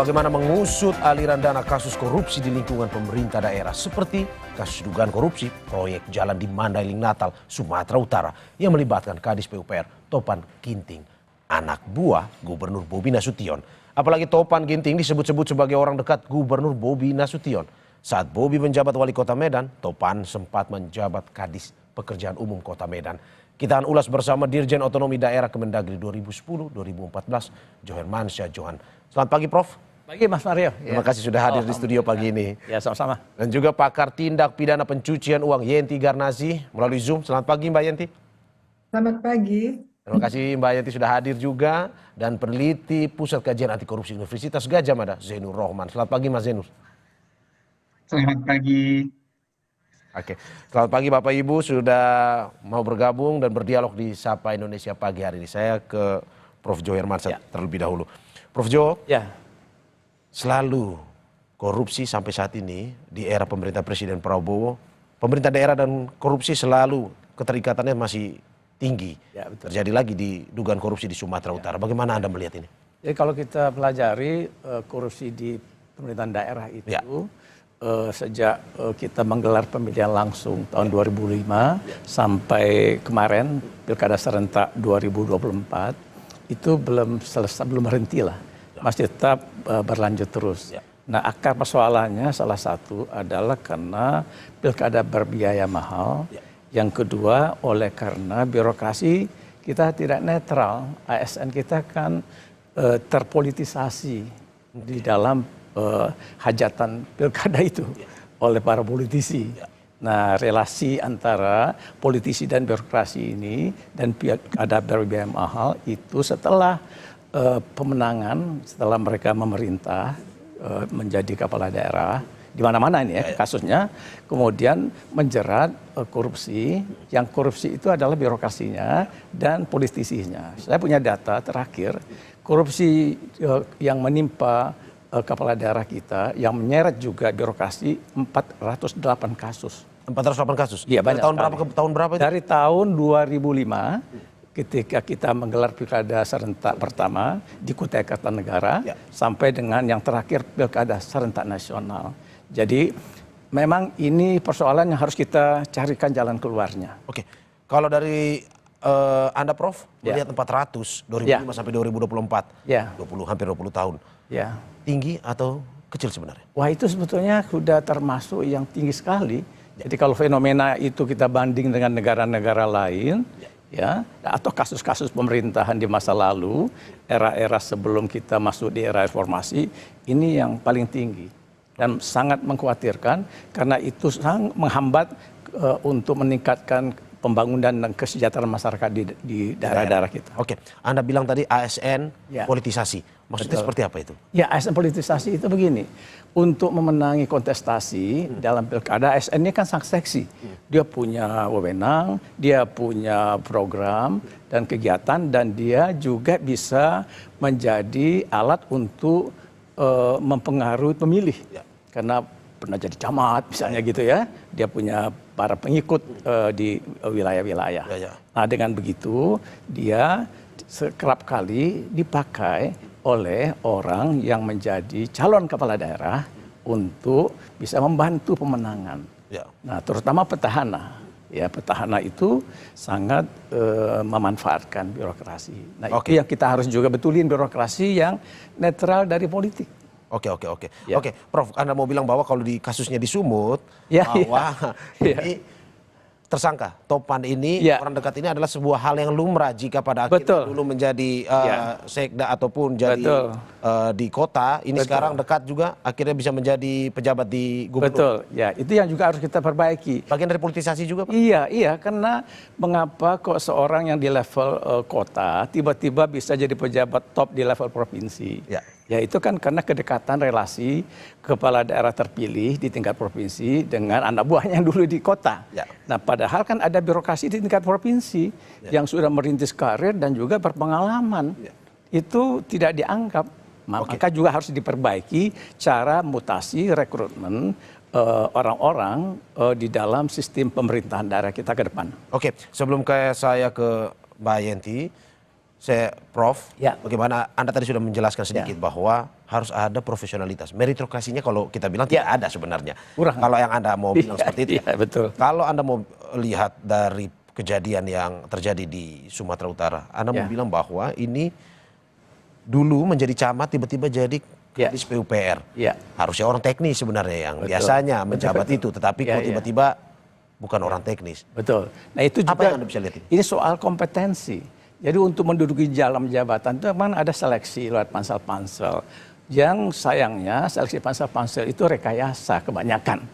bagaimana mengusut aliran dana kasus korupsi di lingkungan pemerintah daerah seperti kasus dugaan korupsi proyek jalan di Mandailing Natal, Sumatera Utara yang melibatkan Kadis PUPR Topan Ginting, anak buah Gubernur Bobi Nasution. Apalagi Topan Ginting disebut-sebut sebagai orang dekat Gubernur Bobi Nasution. Saat Bobi menjabat wali kota Medan, Topan sempat menjabat Kadis Pekerjaan Umum Kota Medan. Kita akan ulas bersama Dirjen Otonomi Daerah Kemendagri 2010-2014, Johermansyah Johan. Selamat pagi, Prof. Pagi, Mas Mario. Terima kasih sudah hadir di studio pagi ini. Ya, sama-sama. Dan juga pakar tindak pidana pencucian uang Yenti Garnasi melalui Zoom. Selamat pagi, Mbak Yenti. Selamat pagi. Terima kasih Mbak Yenti sudah hadir juga. Dan peneliti Pusat Kajian Anti Korupsi Universitas Gadjah Mada, Zainur Rohman. Selamat pagi, Mas Zainur. Selamat pagi. Oke, selamat pagi Bapak Ibu sudah mau bergabung dan berdialog di Sapa Indonesia pagi hari ini. Saya ke Prof. Johermansyah terlebih dahulu. Prof. Jo, selalu korupsi sampai saat ini di era pemerintah Presiden Prabowo, pemerintah daerah dan korupsi selalu keterikatannya masih tinggi. Betul. Terjadi lagi di dugaan korupsi di Sumatera Utara. Bagaimana Anda melihat ini? Jadi kalau kita pelajari korupsi di pemerintahan daerah itu, sejak kita menggelar pemilihan langsung tahun 2005 sampai kemarin Pilkada serentak 2024 itu belum selesai, belum berhenti lah, masih tetap berlanjut terus. Nah, akar persoalannya salah satu adalah karena Pilkada berbiaya mahal, yang kedua oleh karena birokrasi kita tidak netral, ASN kita kan terpolitisasi di dalam hajatan pilkada itu oleh para politisi. Nah, relasi antara politisi dan birokrasi ini dan ada berbiaya mahal itu setelah pemenangan, setelah mereka memerintah menjadi kepala daerah di mana-mana ini ya kasusnya, kemudian menjerat korupsi, yang korupsi itu adalah birokrasinya dan politisinya. Saya punya data terakhir, korupsi yang menimpa kepala daerah kita yang menyeret juga birokrasi 408 kasus. 408 kasus? Iya, banyak. Tahun berapa itu? Dari tahun 2005 ketika kita menggelar pilkada serentak pertama di Kutai Kartanegara sampai dengan yang terakhir pilkada serentak nasional. Jadi memang ini persoalan yang harus kita carikan jalan keluarnya. Oke, kalau dari Anda Prof, melihat 400 2005 sampai 2024, 20 hampir 20 tahun. Tinggi atau kecil sebenarnya? Wah, itu sebetulnya sudah termasuk yang tinggi sekali. Jadi kalau fenomena itu kita banding dengan negara-negara lain, atau kasus-kasus pemerintahan di masa lalu, era-era sebelum kita masuk di era reformasi, ini yang paling tinggi dan sangat mengkhawatirkan karena itu sangat menghambat untuk meningkatkan pembangunan dan kesejahteraan masyarakat di daerah-daerah kita. Oke, Anda bilang tadi ASN politisasi. Maksudnya seperti apa itu? Ya, ASN politisasi itu begini. Untuk memenangi kontestasi dalam pilkada, ASN ini kan sangat seksi. Dia punya wewenang, dia punya program dan kegiatan, dan dia juga bisa menjadi alat untuk mempengaruhi pemilih. Karena pernah jadi camat misalnya gitu ya, dia punya para pengikut di wilayah-wilayah. Nah, dengan begitu dia kerap kali dipakai oleh orang yang menjadi calon kepala daerah untuk bisa membantu pemenangan. Nah, terutama petahana. Ya, petahana itu sangat memanfaatkan birokrasi. Nah, itu yang kita harus juga betulin, birokrasi yang netral dari politik. Oke, Prof, Anda mau bilang bahwa kalau di kasusnya di Sumut, bahwa ini tersangka Topan ini, orang dekat ini adalah sebuah hal yang lumrah jika pada akhirnya dulu menjadi sekda ataupun jadi di kota, ini sekarang dekat juga akhirnya bisa menjadi pejabat di gubernur. Betul, ya itu yang juga harus kita perbaiki. Bagian dari politisasi juga, Pak? Iya, karena mengapa kok seorang yang di level kota tiba-tiba bisa jadi pejabat top di level provinsi? Ya itu kan karena kedekatan relasi kepala daerah terpilih di tingkat provinsi dengan anak buahnya yang dulu di kota. Nah, padahal kan ada birokrasi di tingkat provinsi yang sudah merintis karir dan juga berpengalaman. Itu tidak dianggap. Maka juga harus diperbaiki cara mutasi rekrutmen orang-orang di dalam sistem pemerintahan daerah kita ke depan. Oke, sebelum saya ke Mbak Yenti, Prof, bagaimana Anda tadi sudah menjelaskan sedikit bahwa harus ada profesionalitas. Meritokrasinya kalau kita bilang tidak ada sebenarnya. Kurang. Kalau yang Anda mau bilang seperti itu. Iya, betul. Kalau Anda mau lihat dari kejadian yang terjadi di Sumatera Utara, Anda mau bilang bahwa ini dulu menjadi camat tiba-tiba jadi kadis PUPR. Harusnya orang teknis sebenarnya yang biasanya menjabat itu, tetapi kok tiba-tiba bukan orang teknis. Betul. Nah itu juga apa yang Anda bisa lihat ini soal kompetensi. Jadi untuk menduduki dalam jabatan itu memang ada seleksi lewat pansel-pansel. Yang sayangnya seleksi pansel-pansel itu rekayasa kebanyakan.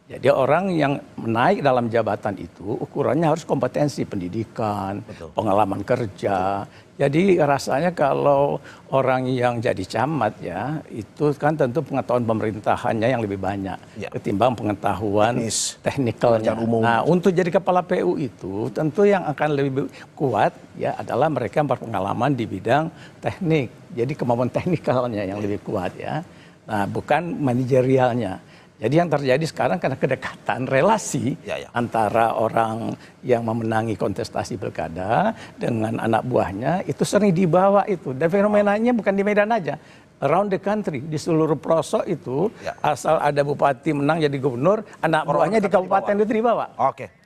Jadi orang yang naik dalam jabatan itu ukurannya harus kompetensi pendidikan, pengalaman kerja. Jadi rasanya kalau orang yang jadi camat ya itu kan tentu pengetahuan pemerintahannya yang lebih banyak ketimbang pengetahuan teknikalnya. Nah untuk jadi kepala PU itu tentu yang akan lebih kuat ya adalah mereka yang berpengalaman di bidang teknik. Jadi kemampuan teknikalnya yang lebih kuat ya. Nah bukan manajerialnya. Jadi yang terjadi sekarang karena kedekatan relasi antara orang yang memenangi kontestasi pilkada dengan anak buahnya itu sering dibawa itu. Dan fenomenanya bukan di Medan aja, around the country, di seluruh pelosok itu asal ada bupati menang jadi gubernur, anak buahnya di kabupaten itu dibawa.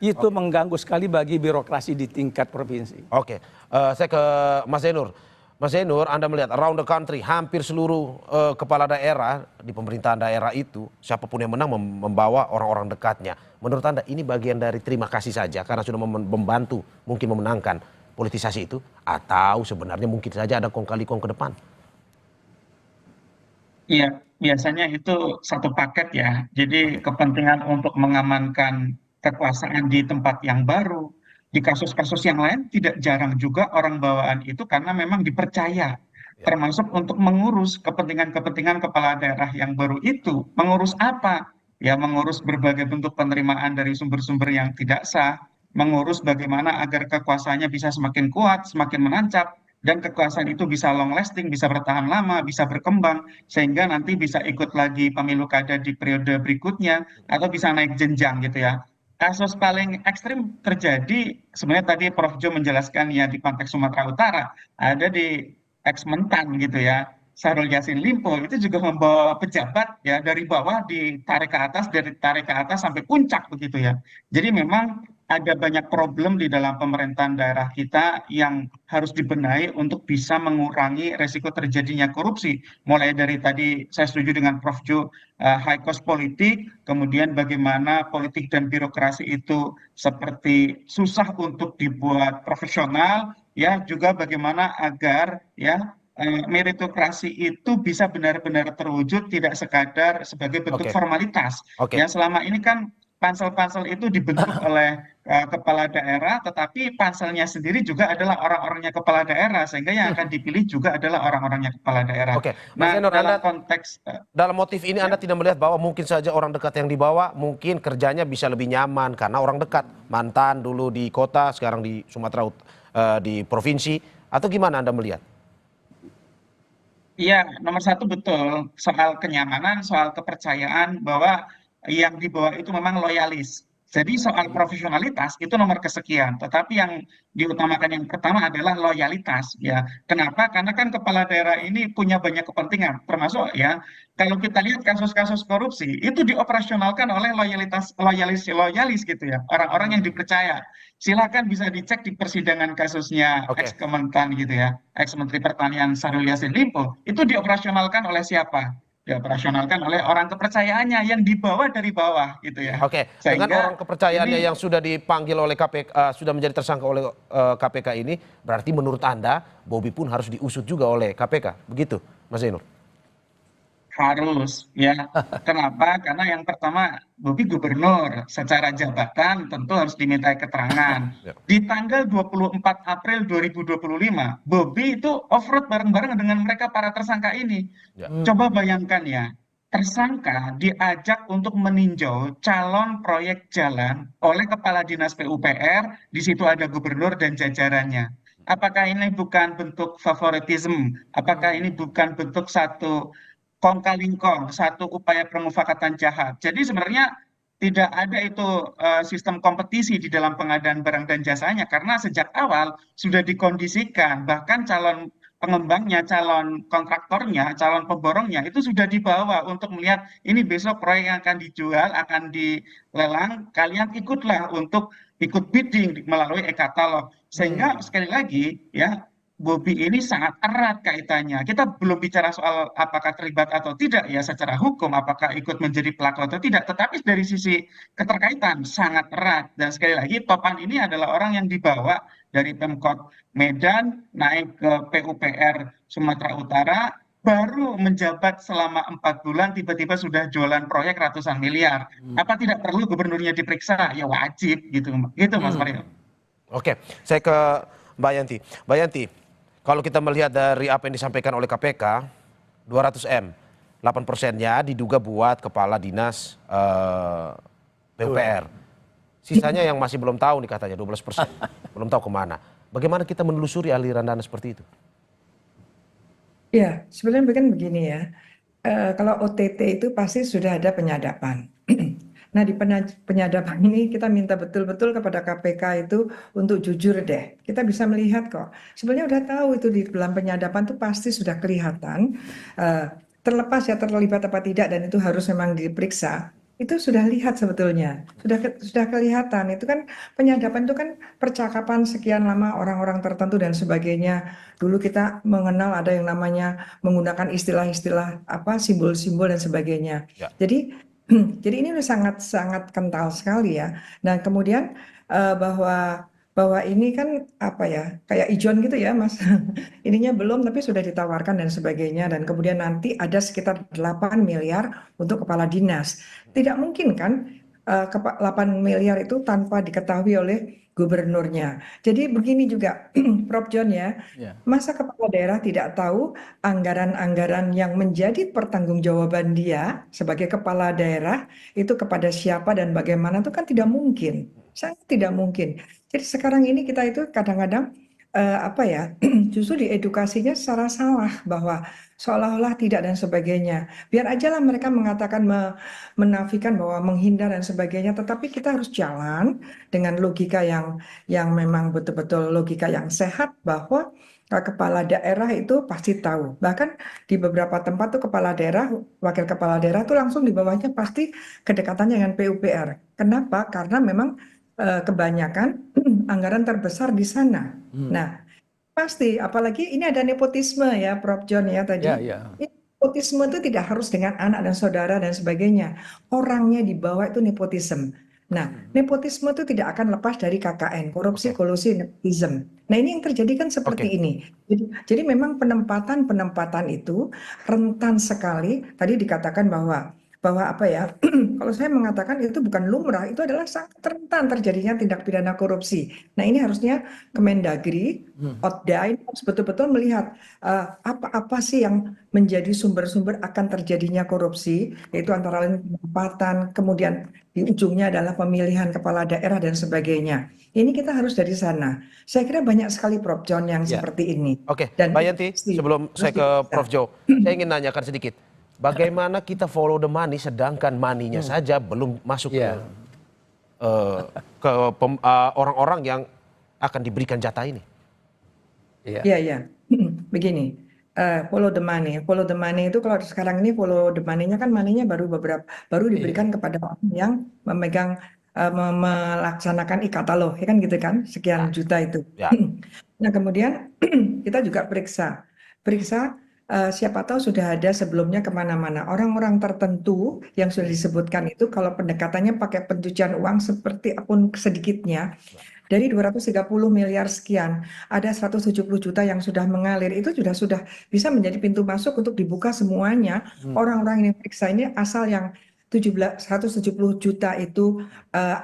Itu mengganggu sekali bagi birokrasi di tingkat provinsi. Saya ke Mas Zainur. Mas Zainur, Anda melihat around the country, hampir seluruh kepala daerah di pemerintahan daerah itu, siapapun yang menang membawa orang-orang dekatnya. Menurut Anda ini bagian dari terima kasih saja karena sudah membantu mungkin memenangkan politisasi itu, atau sebenarnya mungkin saja ada kong kali kong ke depan? Iya, biasanya itu satu paket ya. Jadi kepentingan untuk mengamankan kekuasaan di tempat yang baru. Di kasus-kasus yang lain tidak jarang juga orang bawaan itu karena memang dipercaya. Termasuk untuk mengurus kepentingan-kepentingan kepala daerah yang baru itu. Mengurus apa? Ya mengurus berbagai bentuk penerimaan dari sumber-sumber yang tidak sah. Mengurus bagaimana agar kekuasaannya bisa semakin kuat, semakin menancap. Dan kekuasaan itu bisa long lasting, bisa bertahan lama, bisa berkembang. Sehingga nanti bisa ikut lagi pemilu kada di periode berikutnya. Atau bisa naik jenjang gitu ya. Kasus paling ekstrim terjadi sebenarnya tadi Prof. Jo menjelaskan ya di konteks Sumatera Utara ada di ex-Mentan gitu ya. Syahrul Yassin Limpo itu juga membawa pejabat ya dari bawah ditarik ke atas, dari tarik ke atas sampai puncak begitu ya. Jadi memang ada banyak problem di dalam pemerintahan daerah kita yang harus dibenahi untuk bisa mengurangi resiko terjadinya korupsi. Mulai dari tadi saya setuju dengan Prof. Jo, high cost politik, kemudian bagaimana politik dan birokrasi itu seperti susah untuk dibuat profesional, ya juga bagaimana agar ya meritokrasi itu bisa benar-benar terwujud tidak sekadar sebagai bentuk formalitas. Ya selama ini kan pansel-pansel itu dibentuk oleh kepala daerah, tetapi panselnya sendiri juga adalah orang-orangnya kepala daerah, sehingga yang akan dipilih juga adalah orang-orangnya kepala daerah. Mas Zainur, dalam konteks dalam motif ini Anda tidak melihat bahwa mungkin saja orang dekat yang dibawa mungkin kerjanya bisa lebih nyaman karena orang dekat, mantan dulu di kota, sekarang di Sumatera di provinsi, atau gimana Anda melihat? Iya, nomor satu betul soal kenyamanan, soal kepercayaan bahwa yang dibawa itu memang loyalis. Jadi soal profesionalitas itu nomor kesekian, tetapi yang diutamakan yang pertama adalah loyalitas ya. Kenapa? Karena kan kepala daerah ini punya banyak kepentingan, termasuk ya kalau kita lihat kasus-kasus korupsi itu dioperasionalkan oleh loyalis gitu ya, orang-orang yang dipercaya. Silakan bisa dicek di persidangan kasusnya ex Kementan gitu ya, ex Menteri Pertanian Syahrul Yassin Limpo, itu dioperasionalkan oleh siapa? Dioperasionalkan oleh orang kepercayaannya yang dibawa dari bawah gitu ya. Dengan orang kepercayaannya yang sudah dipanggil oleh KPK, sudah menjadi tersangka oleh KPK ini, berarti menurut Anda Bobi pun harus diusut juga oleh KPK, begitu Mas Zainur? Harus ya. Kenapa? Karena yang pertama Bobi gubernur, secara jabatan tentu harus dimintai keterangan. Di tanggal 24 April 2025, Bobi itu off-road bareng-bareng dengan mereka para tersangka ini. Coba bayangkan ya, tersangka diajak untuk meninjau calon proyek jalan oleh Kepala Dinas PUPR, di situ ada gubernur dan jajarannya. Apakah ini bukan bentuk favoritisme? Apakah ini bukan bentuk satu kong kali kong, satu upaya permufakatan jahat? Jadi sebenarnya tidak ada itu sistem kompetisi di dalam pengadaan barang dan jasanya, karena sejak awal sudah dikondisikan, bahkan calon pengembangnya, calon kontraktornya, calon pemborongnya itu sudah dibawa untuk melihat ini besok proyek yang akan dijual, akan dilelang, kalian ikutlah untuk ikut bidding melalui e-katalog. Sehingga sekali lagi ya, Bobi ini sangat erat kaitannya. Kita belum bicara soal apakah terlibat atau tidak ya secara hukum, apakah ikut menjadi pelaku atau tidak. Tetapi dari sisi keterkaitan sangat erat. Dan sekali lagi Topan ini adalah orang yang dibawa dari Pemkot Medan naik ke PUPR Sumatera Utara, baru menjabat selama 4 bulan tiba-tiba sudah jualan proyek ratusan miliar. Apa tidak perlu gubernurnya diperiksa? Ya wajib gitu, gitu Mas Mario. Oke, saya ke Mbak Yanti. Mbak Yanti, kalau kita melihat dari apa yang disampaikan oleh KPK, 200 M, 8%-nya diduga buat kepala dinas PUPR. Sisanya yang masih belum tahu nih katanya 12%, belum tahu kemana. Bagaimana kita menelusuri aliran dana seperti itu? Ya, sebenarnya kan begini ya. Kalau OTT itu pasti sudah ada penyadapan. Nah, di penyadapan ini kita minta betul-betul kepada KPK itu untuk jujur deh. Kita bisa melihat kok. Sebenarnya udah tahu itu di dalam penyadapan itu pasti sudah kelihatan. Terlepas ya terlibat apa tidak dan itu harus memang diperiksa. Itu sudah lihat sebetulnya. Sudah kelihatan. Itu kan penyadapan itu kan percakapan sekian lama orang-orang tertentu dan sebagainya. Dulu kita mengenal ada yang namanya menggunakan istilah-istilah apa simbol-simbol dan sebagainya. Ya. Jadi jadi ini udah sangat kental sekali ya. Dan kemudian bahwa ini kan apa ya kayak ijon gitu ya Mas. Ininya belum tapi sudah ditawarkan dan sebagainya. Dan kemudian nanti ada sekitar 8 miliar untuk kepala dinas. Tidak mungkin kan 8 miliar itu tanpa diketahui oleh gubernurnya. Jadi begini juga Prof John ya. Masa kepala daerah tidak tahu anggaran-anggaran yang menjadi pertanggungjawaban dia sebagai kepala daerah itu kepada siapa dan bagaimana itu kan tidak mungkin, sangat tidak mungkin. Jadi sekarang ini kita itu kadang-kadang apa ya justru diedukasinya secara salah bahwa seolah-olah tidak dan sebagainya. Biar aja lah mereka mengatakan menafikan bahwa menghindar dan sebagainya, tetapi kita harus jalan dengan logika yang memang betul-betul logika yang sehat bahwa kepala daerah itu pasti tahu. Bahkan di beberapa tempat tuh kepala daerah, wakil kepala daerah tuh langsung di bawahnya pasti kedekatannya dengan PUPR. Kenapa? Karena memang kebanyakan anggaran terbesar di sana. Nah, pasti, apalagi ini ada nepotisme ya, Prof John ya tadi. Nepotisme itu tidak harus dengan anak dan saudara dan sebagainya. Orangnya di bawah itu nepotisme. Nah, nepotisme itu tidak akan lepas dari KKN, korupsi, kolusi, nepotisme. Nah, ini yang terjadi kan seperti ini. Jadi memang penempatan itu rentan sekali. Tadi dikatakan bahwa apa ya, kalau saya mengatakan itu bukan lumrah, itu adalah sangat rentan terjadinya tindak pidana korupsi. Nah ini harusnya Kemendagri, Otda ini harus betul-betul melihat apa-apa sih yang menjadi sumber-sumber akan terjadinya korupsi, yaitu antara lain penempatan, kemudian di ujungnya adalah pemilihan kepala daerah dan sebagainya. Ini kita harus dari sana. Saya kira banyak sekali Prof John yang seperti ini. Oke, Dan Mbak Yanti, sebelum saya ke Prof Jo, saya ingin nanyakan sedikit. Bagaimana kita follow the money sedangkan money-nya saja belum masuk ke orang-orang yang akan diberikan jatah ini? Iya. Begini, follow the money. Follow the money itu kalau sekarang ini follow the money-nya kan money-nya baru diberikan kepada orang yang memegang melaksanakan e-katalog, ya kan gitu kan, sekian juta itu. Nah kemudian kita juga periksa siapa tahu sudah ada sebelumnya kemana-mana orang-orang tertentu yang sudah disebutkan itu kalau pendekatannya pakai pencucian uang seperti apapun sedikitnya dari 230 miliar sekian ada 170 juta yang sudah mengalir itu sudah bisa menjadi pintu masuk untuk dibuka semuanya. Orang-orang yang diperiksa ini asal yang 170 juta itu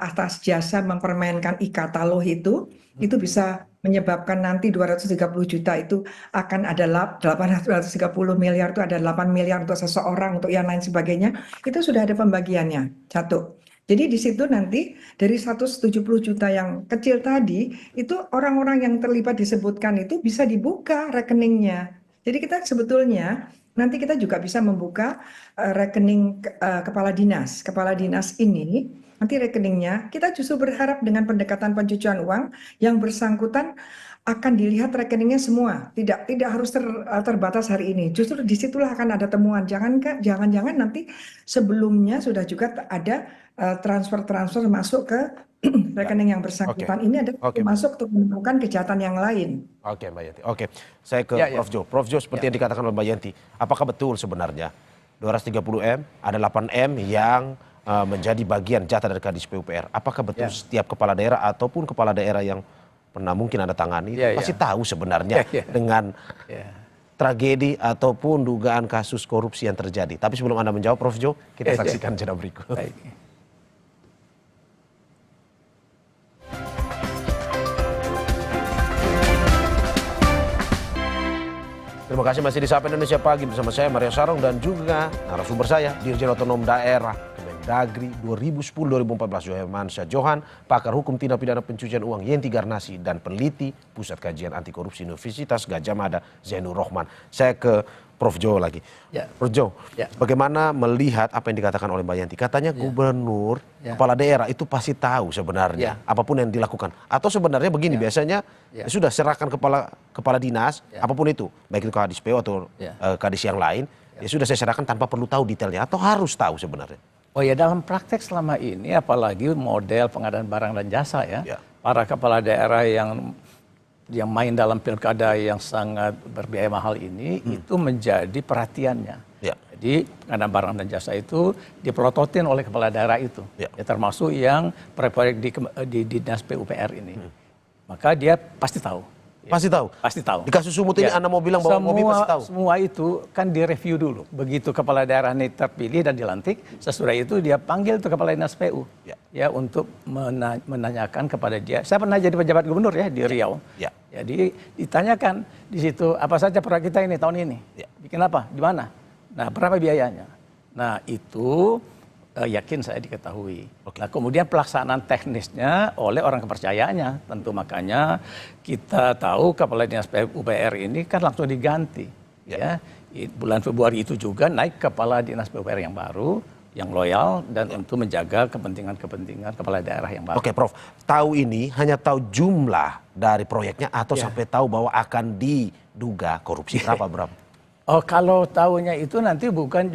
atas jasa mempermainkan e-katalog itu bisa menyebabkan nanti 230 juta itu akan ada 830 miliar itu ada 8 miliar untuk seseorang untuk yang lain sebagainya itu sudah ada pembagiannya satu. Jadi di situ nanti dari 170 juta yang kecil tadi itu orang-orang yang terlibat disebutkan itu bisa dibuka rekeningnya. Jadi kita sebetulnya nanti kita juga bisa membuka rekening kepala dinas ini. Nanti rekeningnya kita justru berharap dengan pendekatan pencucian uang yang bersangkutan akan dilihat rekeningnya semua, tidak harus terbatas hari ini. Justru disitulah akan ada temuan. Jangan-jangan nanti sebelumnya sudah juga ada transfer masuk ke rekening yang bersangkutan. Ini ada masuk untuk menemukan kejahatan yang lain. Oke, Mbak Yanti. Oke, saya ke Prof. Jo. Prof. Jo, seperti yang dikatakan oleh Mbak Yanti, apakah betul sebenarnya 230M ada 8M yang menjadi bagian jatah dari Kadis PUPR? Apakah betul setiap kepala daerah ataupun kepala daerah yang pernah mungkin Anda tangani pasti tahu sebenarnya dengan tragedi ataupun dugaan kasus korupsi yang terjadi? Tapi sebelum Anda menjawab, Prof. Jo, kita saksikan jeda berikut. Baik. Terima kasih masih di Sapa Indonesia Pagi bersama saya Mario Sarong dan juga narasumber saya Dirjen Otonom Daerah Kemendagri 2010-2014 Johansyah Johan, pakar hukum tindak pidana pencucian uang Yenti Garnasi dan peneliti Pusat Kajian Anti Korupsi Universitas Gadjah Mada Zainur Rohman. Saya ke Prof. Jo lagi. Prof. Jo, bagaimana melihat apa yang dikatakan oleh Mbak Yanti? Katanya gubernur, kepala daerah itu pasti tahu sebenarnya apapun yang dilakukan. Atau sebenarnya begini, biasanya sudah serahkan kepala dinas, apapun itu, baik itu Kadis PU atau Kadis yang lain, ya sudah saya serahkan tanpa perlu tahu detailnya atau harus tahu sebenarnya? Oh ya, dalam praktek selama ini apalagi model pengadaan barang dan jasa para kepala daerah yang main dalam pilkada yang sangat berbiaya mahal ini itu menjadi perhatiannya. Jadi pengadaan barang dan jasa itu dipelototin oleh kepala daerah itu, termasuk yang proyek di dinas PUPR ini. Maka dia pasti tahu. Pasti tahu? Pasti tahu. Di kasus Sumut ini Anda mau bilang bahwa Bobi pasti tahu? Semua itu kan direview dulu. Begitu kepala daerah ini terpilih dan dilantik, sesudah itu dia panggil tuh kepala dinas PU. Untuk menanyakan kepada dia. Saya pernah jadi pejabat gubernur di Riau. Jadi ditanyakan di situ apa saja proyek kita ini tahun ini. Bikin apa? Di mana? Nah, berapa biayanya? Nah, itu yakin saya diketahui. Nah, kemudian pelaksanaan teknisnya oleh orang kepercayaannya. Tentu makanya kita tahu kepala dinas PUPR ini kan langsung diganti. Bulan Februari itu juga naik kepala dinas PUPR yang baru, yang loyal dan untuk menjaga kepentingan kepala daerah yang baru. Oke, Prof. Tahu ini hanya tahu jumlah dari proyeknya atau sampai tahu bahwa akan diduga korupsi berapa? Oh, kalau tahunya itu nanti bukan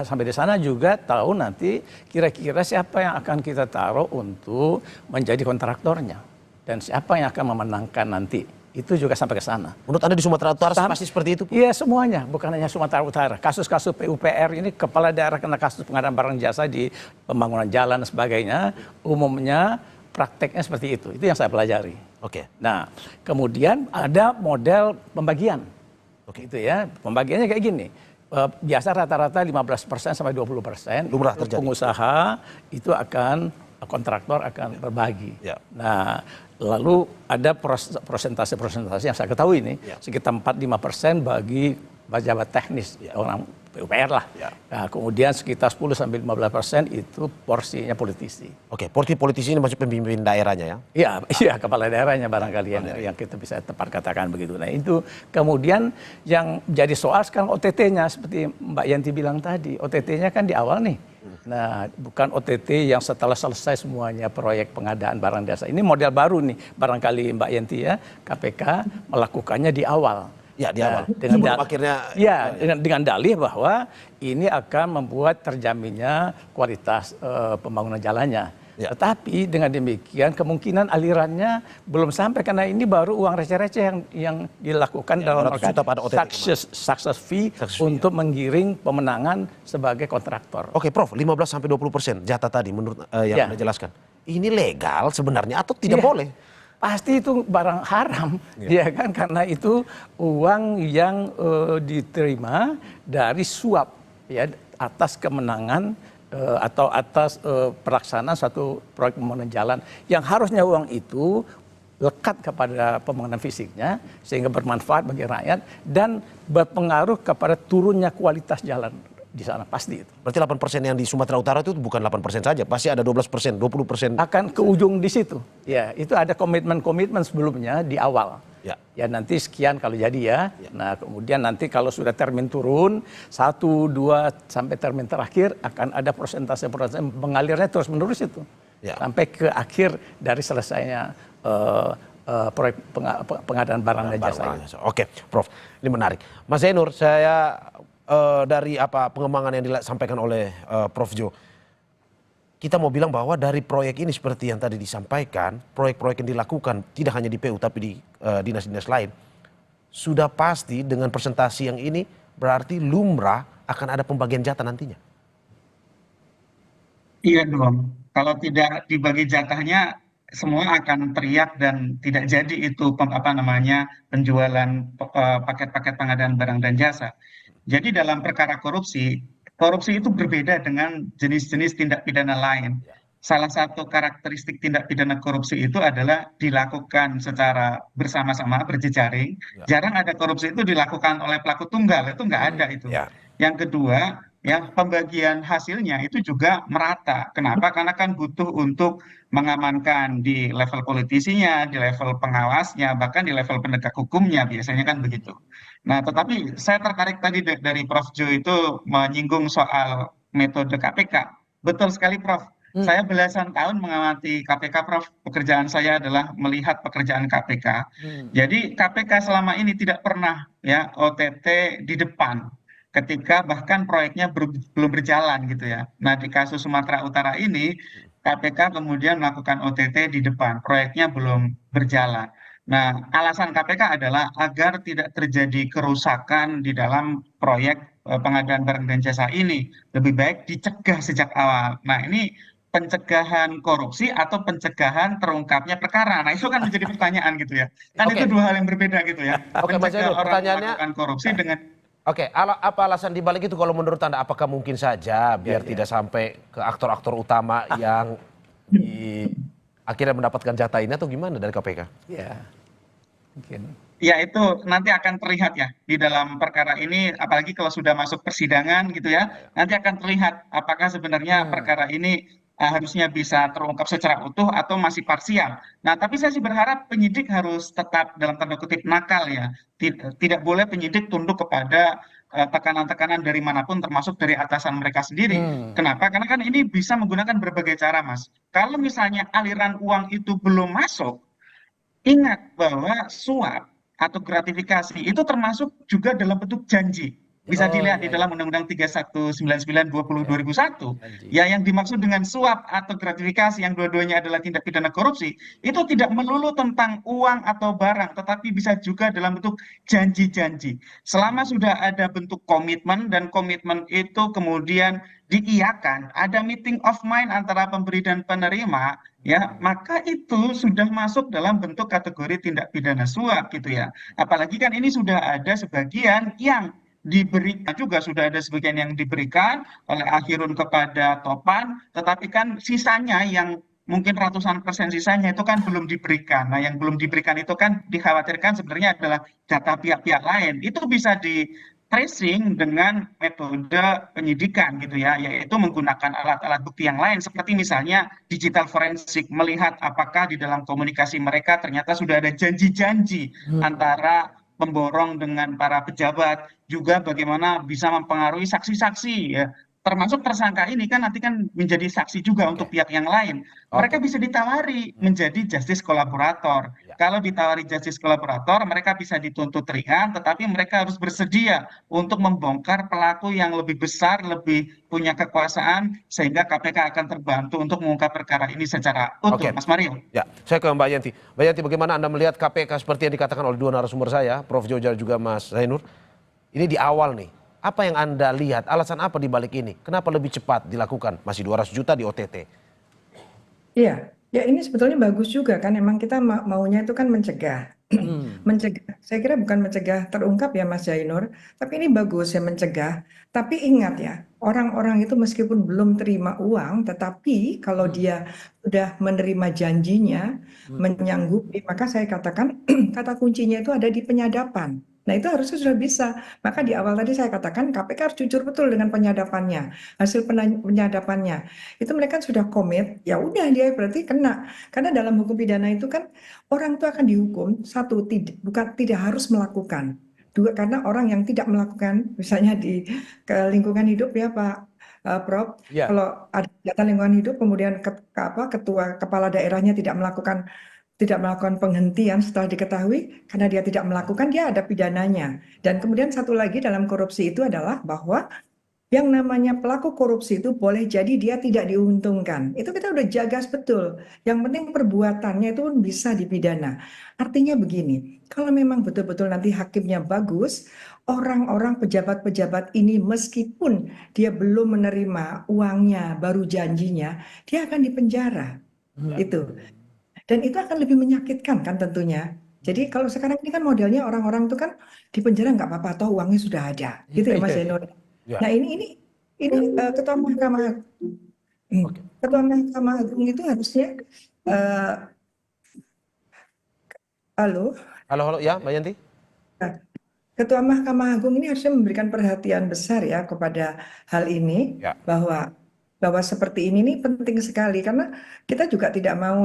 sampai di sana juga tahu nanti kira-kira siapa yang akan kita taruh untuk menjadi kontraktornya dan siapa yang akan memenangkan nanti. Itu juga sampai ke sana. Menurut Anda di Sumatera Utara pasti seperti itu? Iya, semuanya, bukan hanya Sumatera Utara. Kasus-kasus PUPR ini kepala daerah kena kasus pengadaan barang jasa di pembangunan jalan dan sebagainya, umumnya prakteknya seperti itu. Itu yang saya pelajari. Nah, kemudian ada model pembagian. Gitu ya, pembagiannya kayak gini. Biasa rata-rata 15% sampai 20%. Pengusaha itu kontraktor akan berbagi. Nah, lalu ada persentase yang saya ketahui ini sekitar 4-5% bagi pejabat teknis orang PUPR lah. Nah, kemudian sekitar 10-15% itu porsinya politisi. Porsi politisi ini masuk pemimpin daerahnya ya? Iya, kepala daerahnya barangkali yang kita bisa tepat katakan begitu. Nah, itu kemudian yang jadi soal sekarang OTT-nya seperti Mbak Yanti bilang tadi, OTT-nya kan di awal nih. Nah, bukan OTT yang setelah selesai semuanya proyek pengadaan barang jasa. Ini model baru nih, barangkali Mbak Yanti KPK melakukannya di awal. Di awal. Dengan dalih bahwa ini akan membuat terjaminnya kualitas pembangunan jalannya. Tetapi dengan demikian kemungkinan alirannya belum sampai karena ini baru uang receh-receh yang dilakukan dalam success fee untuk menggiring pemenangan sebagai kontraktor. Oke, Prof, 15-20% jatah tadi menurut yang Anda jelaskan. Ini legal sebenarnya atau tidak boleh? Pasti itu barang haram, kan? Karena itu uang yang diterima dari suap, atas kemenangan atau atas pelaksanaan satu proyek pembangunan jalan yang harusnya uang itu lekat kepada pembangunan fisiknya sehingga bermanfaat bagi rakyat dan berpengaruh kepada turunnya kualitas jalan di sana, pasti itu. Berarti 8% yang di Sumatera Utara itu bukan 8% saja, pasti ada 12%, 20%. Akan ke ujung di situ. Itu ada komitmen sebelumnya di awal. Nanti sekian kalau jadi Nah, kemudian nanti kalau sudah termin turun 1, 2 sampai termin terakhir akan ada persentase mengalirnya terus menerus itu. Sampai ke akhir dari selesainya proyek pengadaan barang dan jasa ini. Oke, Prof. Ini menarik. Mas Zainur, saya dari pengembangan yang disampaikan oleh Prof. Jo, kita mau bilang bahwa dari proyek ini seperti yang tadi disampaikan, proyek-proyek yang dilakukan tidak hanya di PU tapi di dinas-dinas lain, sudah pasti dengan presentasi yang ini berarti lumrah akan ada pembagian jatah nantinya. Iya dong. Kalau tidak dibagi jatahnya, semua akan teriak dan tidak jadi itu penjualan paket-paket pengadaan barang dan jasa. Jadi dalam perkara korupsi, korupsi itu berbeda dengan jenis-jenis tindak pidana lain. Salah satu karakteristik tindak pidana korupsi itu adalah dilakukan secara bersama-sama, berjejaring. Ya. Jarang ada korupsi itu dilakukan oleh pelaku tunggal, itu nggak ada itu. Ya. Yang kedua, ya pembagian hasilnya itu juga merata. Kenapa? Karena kan butuh untuk mengamankan di level politisinya, di level pengawasnya, bahkan di level penegak hukumnya, biasanya kan begitu. Nah, tetapi saya tertarik tadi dari Prof. Jo itu menyinggung soal metode KPK. Betul sekali, Prof. Saya belasan tahun mengamati KPK, Prof. Pekerjaan saya adalah melihat pekerjaan KPK. Jadi KPK selama ini tidak pernah ya OTT di depan ketika bahkan proyeknya belum berjalan gitu ya. Nah, di kasus Sumatera Utara ini KPK kemudian melakukan OTT di depan, proyeknya belum berjalan. Nah, alasan KPK adalah agar tidak terjadi kerusakan di dalam proyek pengadaan barang dan jasa ini. Lebih baik dicegah sejak awal. Nah, ini pencegahan korupsi atau pencegahan terungkapnya perkara. Nah, itu kan menjadi pertanyaan gitu ya. Kan Oke. itu dua hal yang berbeda gitu ya. Oke, Mas Mencegah Zainur, orang pertanyaannya- melakukan korupsi dengan Oke, apa alasan dibalik itu kalau menurut Anda? Apakah mungkin saja biar tidak sampai ke aktor-aktor utama yang akhirnya mendapatkan jatah ini atau gimana dari KPK? Ya, mungkin. ya itu nanti akan terlihat ya di dalam perkara ini, apalagi kalau sudah masuk persidangan gitu ya, nanti akan terlihat apakah sebenarnya perkara ini harusnya bisa terungkap secara utuh atau masih parsial. Nah, tapi saya sih berharap penyidik harus tetap dalam tanda kutip nakal ya. Tidak boleh penyidik tunduk kepada tekanan-tekanan dari manapun termasuk dari atasan mereka sendiri. Kenapa? Karena kan ini bisa menggunakan berbagai cara, Mas. Kalau misalnya aliran uang itu belum masuk, ingat bahwa suap atau gratifikasi itu termasuk juga dalam bentuk janji. Bisa dilihat di dalam Undang-Undang 3199/2001. Ya, yang dimaksud dengan suap atau gratifikasi yang dua-duanya adalah tindak pidana korupsi, itu tidak melulu tentang uang atau barang, tetapi bisa juga dalam bentuk janji-janji. Selama sudah ada bentuk komitmen dan komitmen itu kemudian diiyakan, ada meeting of mind antara pemberi dan penerima, ya, maka itu sudah masuk dalam bentuk kategori tindak pidana suap gitu ya. Apalagi kan ini sudah ada sebagian yang diberikan juga, sudah ada sebagian yang diberikan oleh Akhirun kepada Topan, tetapi kan sisanya yang mungkin ratusan persen sisanya itu kan belum diberikan. Nah, yang belum diberikan itu kan dikhawatirkan sebenarnya adalah data pihak-pihak lain. Itu bisa di tracing dengan metode penyidikan gitu ya, yaitu menggunakan alat-alat bukti yang lain seperti misalnya digital forensik, melihat apakah di dalam komunikasi mereka ternyata sudah ada janji-janji antara pemborong dengan para pejabat, juga bagaimana bisa mempengaruhi saksi-saksi ya. Termasuk tersangka ini kan nanti kan menjadi saksi juga untuk pihak yang lain. Mereka bisa ditawari menjadi justice kolaborator. Kalau ditawari justice kolaborator, mereka bisa dituntut ringan, tetapi mereka harus bersedia untuk membongkar pelaku yang lebih besar, lebih punya kekuasaan, sehingga KPK akan terbantu untuk mengungkap perkara ini secara utuh. Mas Mario. Ya, saya ke Mbak Yanti. Mbak Yanti, bagaimana Anda melihat KPK seperti yang dikatakan oleh dua narasumber saya, Prof. Jo dan juga Mas Zainur? Ini di awal nih. Apa yang Anda lihat? Alasan apa di balik ini? Kenapa lebih cepat dilakukan? Masih 200 juta di OTT. Iya, ya ini sebetulnya bagus juga kan. Emang kita maunya itu kan mencegah. Mencegah. Saya kira bukan mencegah terungkap ya Mas Zainur, tapi ini bagus ya mencegah. Tapi ingat ya, orang-orang itu meskipun belum terima uang, tetapi kalau dia sudah menerima janjinya, menyanggupi, maka saya katakan kata kuncinya itu ada di penyadapan. Nah, itu harusnya sudah bisa. Maka di awal tadi saya katakan KPK harus jujur betul dengan penyadapannya, hasil penyadapannya. Itu mereka sudah komit, ya udah dia berarti kena. Karena dalam hukum pidana itu kan orang itu akan dihukum, satu, tidak harus melakukan. Dua, karena orang yang tidak melakukan, misalnya di lingkungan hidup ya Pak Prof, kalau ada kegiatan lingkungan hidup, kemudian ketua kepala daerahnya tidak melakukan tidak melakukan penghentian setelah diketahui karena dia tidak melakukan, dia ada pidananya. Dan kemudian satu lagi dalam korupsi itu adalah bahwa yang namanya pelaku korupsi itu boleh jadi dia tidak diuntungkan. Itu kita udah jaga betul. Yang penting perbuatannya itu pun bisa dipidana. Artinya begini, kalau memang betul-betul nanti hakimnya bagus, orang-orang pejabat-pejabat ini meskipun dia belum menerima uangnya, baru janjinya, dia akan dipenjara. Itu. Dan itu akan lebih menyakitkan kan tentunya. Jadi kalau sekarang ini kan modelnya orang-orang itu kan di penjara nggak apa-apa, toh uangnya sudah ada, gitu ya Mas Zainur. Ya. Nah ketua Mahkamah Ketua Mahkamah Agung itu harusnya halo, Halo, ya, Mbak Yanti. Ketua Mahkamah Agung ini harusnya memberikan perhatian besar ya kepada hal ini Ya. bahwa seperti ini nih penting sekali karena kita juga tidak mau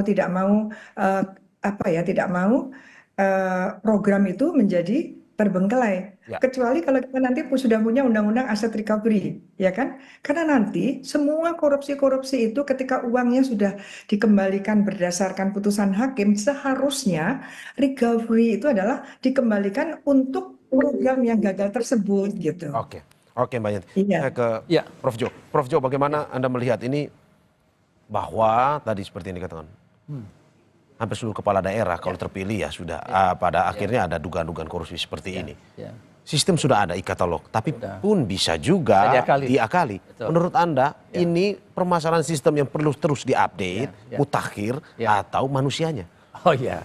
program itu menjadi terbengkelai. Ya. Kecuali kalau kita nanti sudah punya undang-undang aset recovery, ya kan? Karena nanti semua korupsi-korupsi itu ketika uangnya sudah dikembalikan berdasarkan putusan hakim, seharusnya recovery itu adalah dikembalikan untuk program yang gagal tersebut gitu. Oke, Mbak Yanti. Iya. Saya ke Prof. Jo. Prof. Jo, bagaimana Anda melihat ini bahwa tadi seperti yang dikatakan, hampir seluruh kepala daerah kalau terpilih ya sudah pada akhirnya ada dugaan-dugaan korupsi seperti ini. Sistem sudah ada e-katalog, tapi pun bisa juga diakali. Menurut Anda ini permasalahan sistem yang perlu terus diupdate, mutakhir atau manusianya? Oh ya,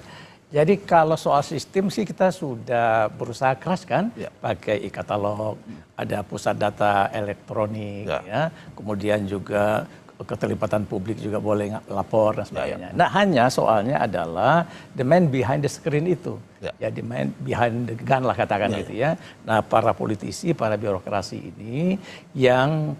jadi kalau soal sistem sih kita sudah berusaha keras kan, pakai e-katalog, ada pusat data elektronik, ya, kemudian juga keterlibatan publik juga boleh lapor dan sebagainya. Nah hanya soalnya adalah the man behind the screen itu, ya the man behind the gun lah katakan gitu ya. Nah para politisi, para birokrasi ini yang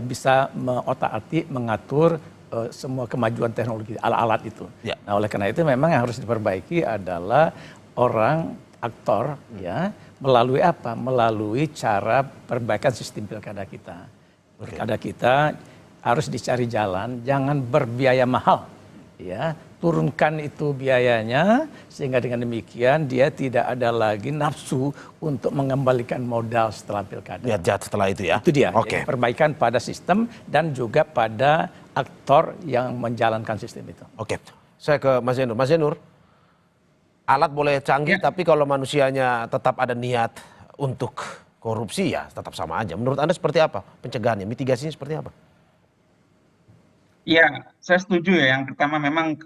bisa mengotak-atik mengatur semua kemajuan teknologi alat-alat itu. Nah oleh karena itu memang yang harus diperbaiki adalah orang aktor ya melalui apa? Melalui cara perbaikan sistem pilkada kita. Pilkada kita harus dicari jalan, jangan berbiaya mahal, ya turunkan itu biayanya sehingga dengan demikian dia tidak ada lagi nafsu untuk mengembalikan modal setelah pilkada. Lihat setelah itu ya. Itu dia. Oke. Perbaikan pada sistem dan juga pada aktor yang menjalankan sistem itu. Oke, saya ke Mas Zainur. Mas Zainur, alat boleh canggih tapi kalau manusianya tetap ada niat untuk korupsi ya tetap sama aja. Menurut Anda seperti apa pencegahannya, mitigasinya seperti apa? Ya, saya setuju ya. Yang pertama memang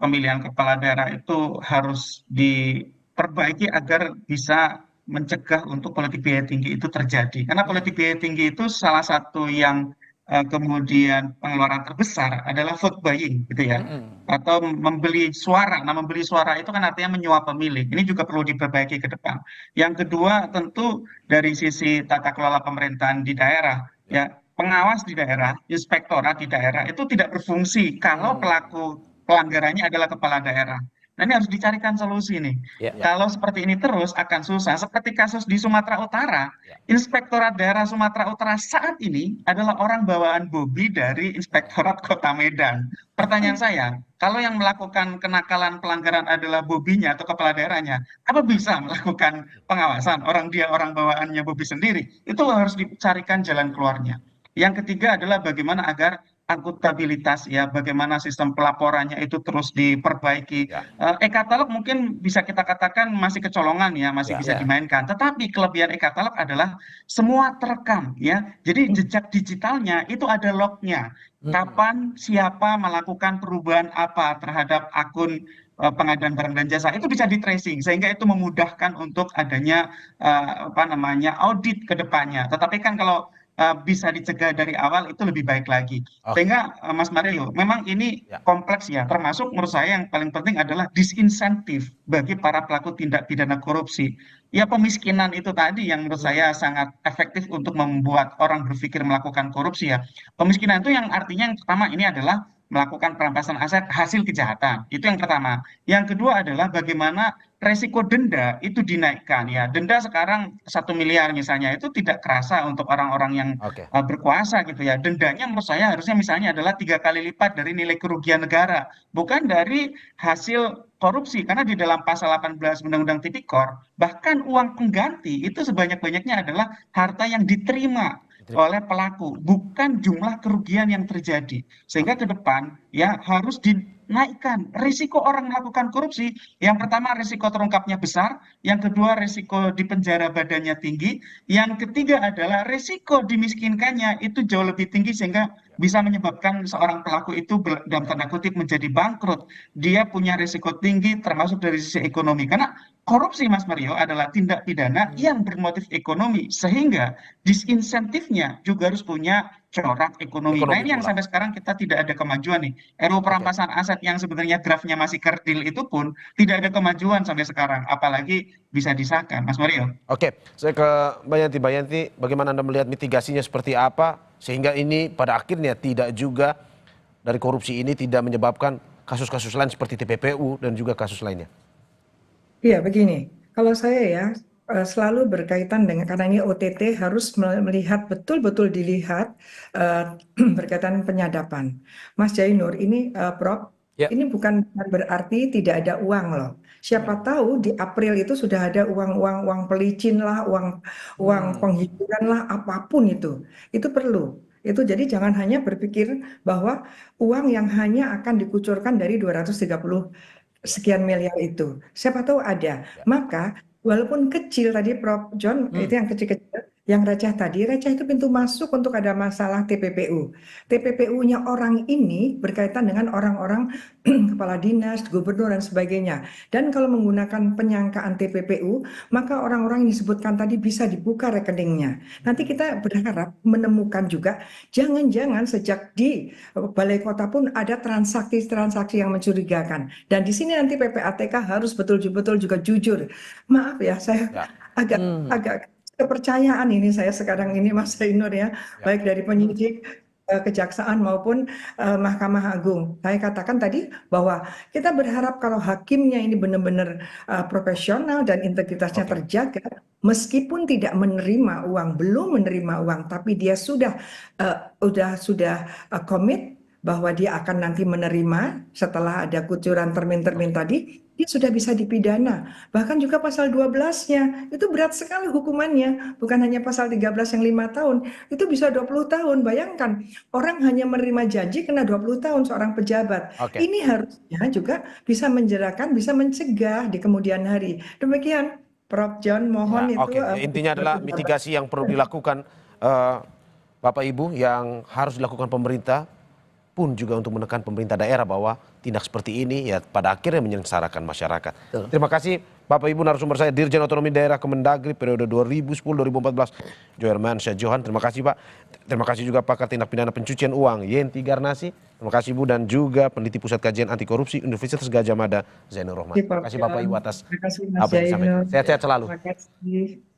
pemilihan kepala daerah itu harus diperbaiki agar bisa mencegah untuk politik biaya tinggi itu terjadi. Karena politik biaya tinggi itu salah satu yang kemudian pengeluaran terbesar adalah vote buying, gitu ya, atau membeli suara. Nah, membeli suara itu kan artinya menyuap pemilih. Ini juga perlu diperbaiki ke depan. Yang kedua, tentu dari sisi tata kelola pemerintahan di daerah, ya. Pengawas di daerah, inspektorat di daerah itu tidak berfungsi kalau pelaku pelanggarannya adalah kepala daerah. Nah ini harus dicarikan solusi nih. Kalau seperti ini terus akan susah. Seperti kasus di Sumatera Utara, Inspektorat Daerah Sumatera Utara saat ini adalah orang bawaan Bobi dari Inspektorat Kota Medan. Pertanyaan saya, kalau yang melakukan kenakalan pelanggaran adalah Bobinya atau kepala daerahnya, apa bisa melakukan pengawasan? Dia orang bawaannya Bobi sendiri. Itu harus dicarikan jalan keluarnya. Yang ketiga adalah bagaimana agar akuntabilitas ya, bagaimana sistem pelaporannya itu terus diperbaiki. E-katalog mungkin bisa kita katakan masih kecolongan ya, masih bisa dimainkan. Tetapi kelebihan e-katalog adalah semua terekam ya. Jadi jejak digitalnya itu ada lognya. Kapan, siapa melakukan perubahan apa terhadap akun pengadaan barang dan jasa itu bisa di tracing sehingga itu memudahkan untuk adanya audit ke depannya. Tetapi kan kalau bisa dicegah dari awal itu lebih baik lagi. Sehingga Mas Mario, memang ini kompleks ya, termasuk menurut saya yang paling penting adalah disinsentif bagi para pelaku tindak pidana korupsi. Ya pemiskinan itu tadi yang menurut saya sangat efektif untuk membuat orang berpikir melakukan korupsi ya. Pemiskinan itu yang artinya yang pertama ini adalah melakukan perampasan aset hasil kejahatan. Itu yang pertama. Yang kedua adalah bagaimana resiko denda itu dinaikkan ya. Denda sekarang 1 miliar misalnya itu tidak kerasa untuk orang-orang yang Oke. berkuasa gitu ya. Dendanya menurut saya harusnya misalnya adalah 3 kali lipat dari nilai kerugian negara, bukan dari hasil korupsi. Karena di dalam pasal 18 Undang-Undang Tipikor, bahkan uang pengganti itu sebanyak-banyaknya adalah harta yang diterima oleh pelaku, bukan jumlah kerugian yang terjadi. Sehingga ke depan ya harus dinaikkan risiko orang melakukan korupsi. Yang pertama risiko terungkapnya besar, yang kedua risiko di penjara badannya tinggi, yang ketiga adalah risiko dimiskinkannya itu jauh lebih tinggi sehingga bisa menyebabkan seorang pelaku itu dalam tanda kutip menjadi bangkrut. Dia punya risiko tinggi termasuk dari sisi ekonomi. Karena korupsi Mas Mario adalah tindak pidana yang bermotif ekonomi sehingga disinsentifnya juga harus punya corak ekonomi. Nah Ekonomi ini yang pula. sampai sekarang kita tidak ada kemajuan nih. RUU Oke. perampasan aset yang sebenarnya draftnya masih kerdil itu pun tidak ada kemajuan sampai sekarang. Apalagi bisa disahkan, Mas Mario. Oke, saya ke Mbak Yanti. Mbak Yanti, bagaimana Anda melihat mitigasinya seperti apa sehingga ini pada akhirnya tidak juga dari korupsi ini tidak menyebabkan kasus-kasus lain seperti TPPU dan juga kasus lainnya? Iya, begini. Kalau saya ya selalu berkaitan dengan karena ini OTT harus melihat betul-betul dilihat berkaitan penyadapan. Mas Jainur, ini Prof, Ya. ini bukan berarti tidak ada uang loh. Siapa tahu di April itu sudah ada uang pelicin lah, uang penghiburan lah, apapun itu. Itu perlu. Itu jadi jangan hanya berpikir bahwa uang yang hanya akan dikucurkan dari 230 sekian miliar itu. Siapa tahu ada. Maka walaupun kecil tadi Prof. John, itu yang kecil-kecil, yang receh tadi, receh itu pintu masuk untuk ada masalah TPPU. TPPU-nya orang ini berkaitan dengan orang-orang kepala dinas, gubernur, dan sebagainya. Dan kalau menggunakan penyangkaan TPPU, maka orang-orang yang disebutkan tadi bisa dibuka rekeningnya. Nanti kita berharap menemukan juga, jangan-jangan sejak di balai kota pun ada transaksi-transaksi yang mencurigakan. Dan di sini nanti PPATK harus betul-betul juga jujur. Maaf ya, saya Ya. agak kepercayaan ini saya sekarang ini Mas Zainur ya, baik dari penyidik, kejaksaan maupun Mahkamah Agung. Saya katakan tadi bahwa kita berharap kalau hakimnya ini benar-benar profesional dan integritasnya Oke. terjaga, meskipun tidak menerima uang, belum menerima uang, tapi dia sudah komit bahwa dia akan nanti menerima setelah ada kucuran termin-termin tadi, dia sudah bisa dipidana. Bahkan juga pasal 12-nya, itu berat sekali hukumannya. Bukan hanya pasal 13 yang 5 tahun, itu bisa 20 tahun. Bayangkan, orang hanya menerima janji kena 20 tahun seorang pejabat. Oke. Ini harusnya juga bisa menjerakan, bisa mencegah di kemudian hari. Demikian, Prof. John, mohon Ya, itu. oke. Intinya adalah mitigasi yang perlu dilakukan Bapak Ibu, yang harus dilakukan pemerintah pun juga untuk menekan pemerintah daerah bahwa tindak seperti ini ya pada akhirnya menyengsarakan masyarakat. Betul. Terima kasih Bapak Ibu narasumber saya, Dirjen Otonomi Daerah Kemendagri periode 2010-2014, Johermansyah Johan. Terima kasih Pak. Terima kasih juga pakar tindak pidana pencucian uang, Yenti Garnasi. Terima kasih Bu, dan juga peneliti Pusat Kajian Anti Korupsi Universitas Gadjah Mada, Zainur Rohman. Terima kasih Bapak Ibu atas Terima kasih Mas apa yang disampaikan. Zainur. Sehat-sehat selalu. Terima kasih.